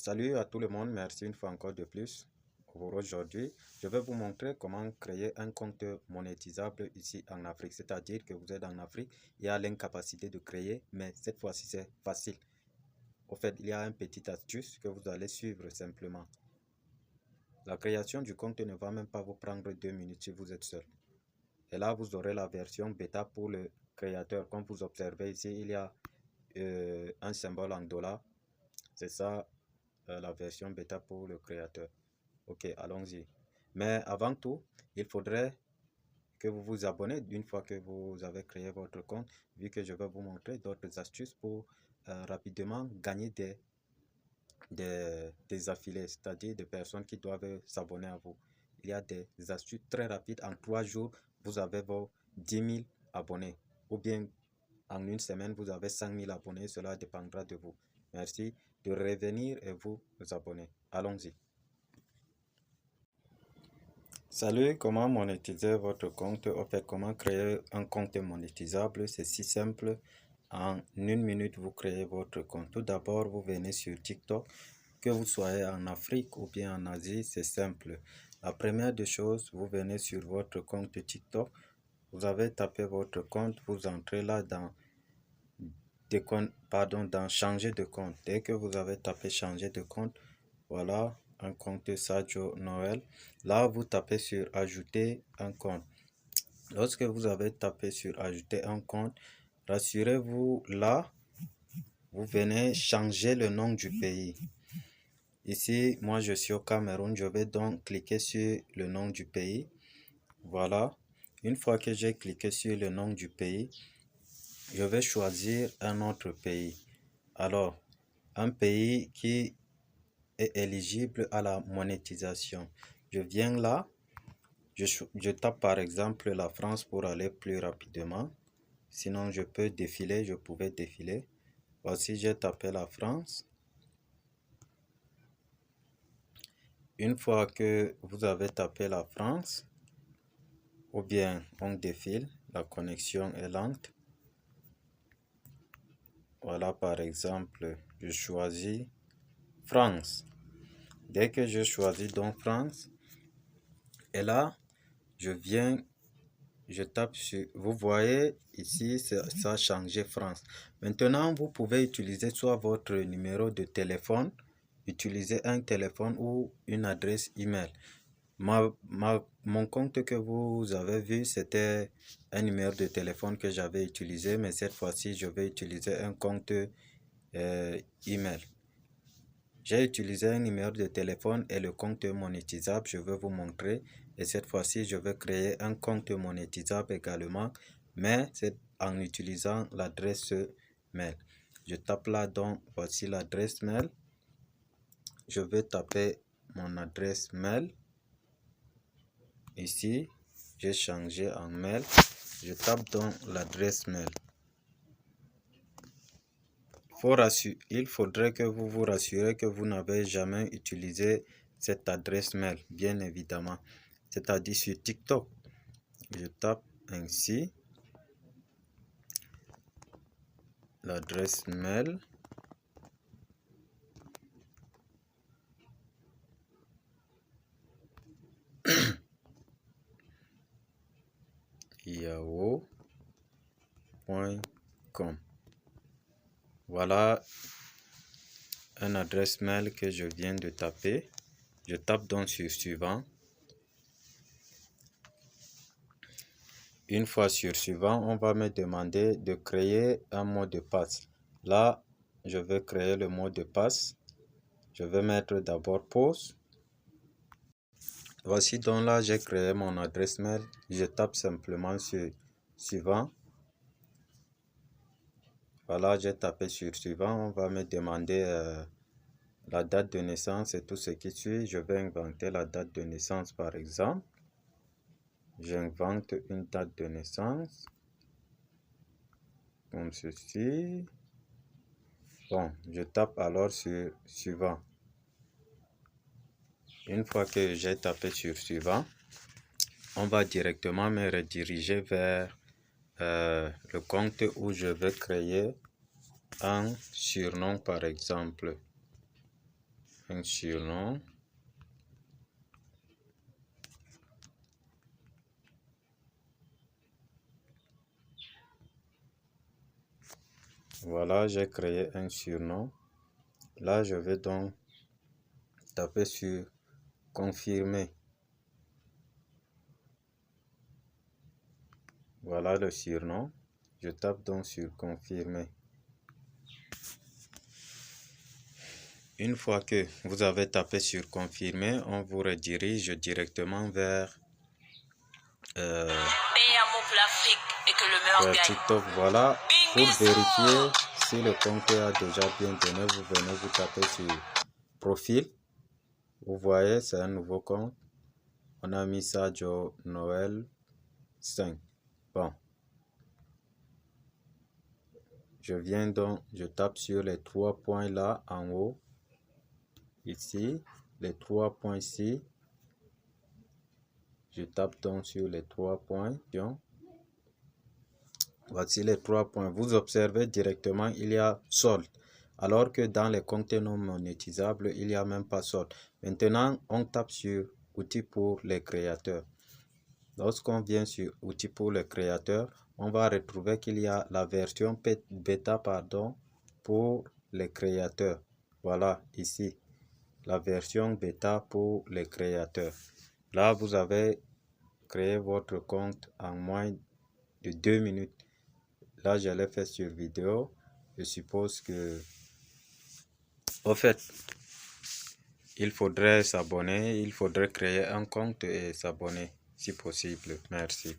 Salut à tout le monde, merci une fois encore de plus pour aujourd'hui. Je vais vous montrer comment créer un compte monétisable ici en Afrique. C'est-à-dire que vous êtes en Afrique, il y a l'incapacité de créer, mais cette fois-ci c'est facile. Au fait, il y a une petite astuce que vous allez suivre simplement. La création du compte ne va même pas vous prendre 2 minutes si vous êtes seul. Et là, vous aurez la version bêta pour le créateur. Comme vous observez ici, il y a un symbole en $. C'est ça la version bêta pour le créateur. Ok, allons-y. Mais avant tout, il faudrait que vous vous abonnez une fois que vous avez créé votre compte, vu que je vais vous montrer d'autres astuces pour rapidement gagner des affiliés, c'est-à-dire des personnes qui doivent s'abonner à vous. Il y a des astuces très rapides. En 3 jours, vous avez vos 10 000 abonnés. Ou bien en une semaine, vous avez 5 000 abonnés. Cela dépendra de vous. Merci de revenir et vous abonner. Allons-y. Salut, comment monétiser votre compte? En fait, comment créer un compte monétisable? C'est si simple. En une minute, vous créez votre compte. Tout d'abord, vous venez sur TikTok. Que vous soyez en Afrique ou bien en Asie, c'est simple. La première des choses, vous venez sur votre compte TikTok. Vous avez tapé votre compte, vous entrez là dans dans changer de compte. Dès que vous avez tapé changer de compte, voilà un compte Sadio Noël. Là, vous tapez sur ajouter un compte. Lorsque vous avez tapé sur ajouter un compte, rassurez-vous, là, vous venez changer le nom du pays. Ici, moi, je suis au Cameroun. Je vais donc cliquer sur le nom du pays. Voilà. Une fois que j'ai cliqué sur le nom du pays, je vais choisir un autre pays. Alors, un pays qui est éligible à la monétisation. Je viens là. Je tape par exemple la France pour aller plus rapidement. Sinon, je peux défiler. Je pouvais défiler. Voici, j'ai tapé la France. Une fois que vous avez tapé la France, ou bien on défile, la connexion est lente. Voilà, par exemple, je choisis France. Dès que je choisis donc France, et là, je viens, je tape sur, vous voyez ici, ça a changé France. Maintenant, vous pouvez utiliser soit votre numéro de téléphone, utiliser un téléphone ou une adresse email. Mon compte que vous avez vu, c'était un numéro de téléphone que j'avais utilisé, mais cette fois-ci, je vais utiliser un compte email. J'ai utilisé un numéro de téléphone et le compte monétisable, je vais vous montrer. Et cette fois-ci, je vais créer un compte monétisable également, mais c'est en utilisant l'adresse mail. Je tape là, donc voici l'adresse mail. Je vais taper mon adresse mail. Ici, j'ai changé en mail. Je tape donc l'adresse mail. Il faudrait que vous vous rassurez que vous n'avez jamais utilisé cette adresse mail, bien évidemment. C'est-à-dire sur TikTok. Je tape ainsi l'adresse mail. yahoo.com. Voilà une adresse mail que je viens de taper. Je tape donc sur suivant. Une fois sur suivant, on va me demander de créer un mot de passe. Là, je vais créer le mot de passe. Je vais mettre d'abord pause. Voici donc là, j'ai créé mon adresse mail. Je tape simplement sur suivant. Voilà, j'ai tapé sur suivant. On va me demander la date de naissance et tout ce qui suit. Je vais inventer la date de naissance par exemple. J'invente une date de naissance. Comme ceci. Bon, je tape alors sur suivant. Une fois que j'ai tapé sur suivant, on va directement me rediriger vers le compte où je vais créer un surnom par exemple. un surnom. Voilà, j'ai créé un surnom. Là, je vais donc taper sur confirmer. Voilà le surnom. Je tape donc sur confirmer. Une fois que vous avez tapé sur confirmer, on vous redirige directement vers TikTok. Voilà, pour vérifier si le compte a déjà bien donné, vous venez vous taper sur profil. Vous voyez, c'est un nouveau compte. On a mis ça Joe Noël 5. Bon. Je viens donc, je tape sur les 3 points là en haut. Ici, les 3 points ici. Je tape donc sur les 3 points. Voici les 3 points. Vous observez directement, il y a solde. Alors que dans les comptes non monétisables, il n'y a même pas solde. Maintenant, on tape sur outils pour les créateurs. Lorsqu'on vient sur outils pour les créateurs, on va retrouver qu'il y a la version bêta pour les créateurs. Voilà, ici, la version bêta pour les créateurs. Là, vous avez créé votre compte en moins de 2 minutes. Là, je l'ai fait sur vidéo. Je suppose que, au fait, il faudrait s'abonner, il faudrait créer un compte et s'abonner si possible. Merci.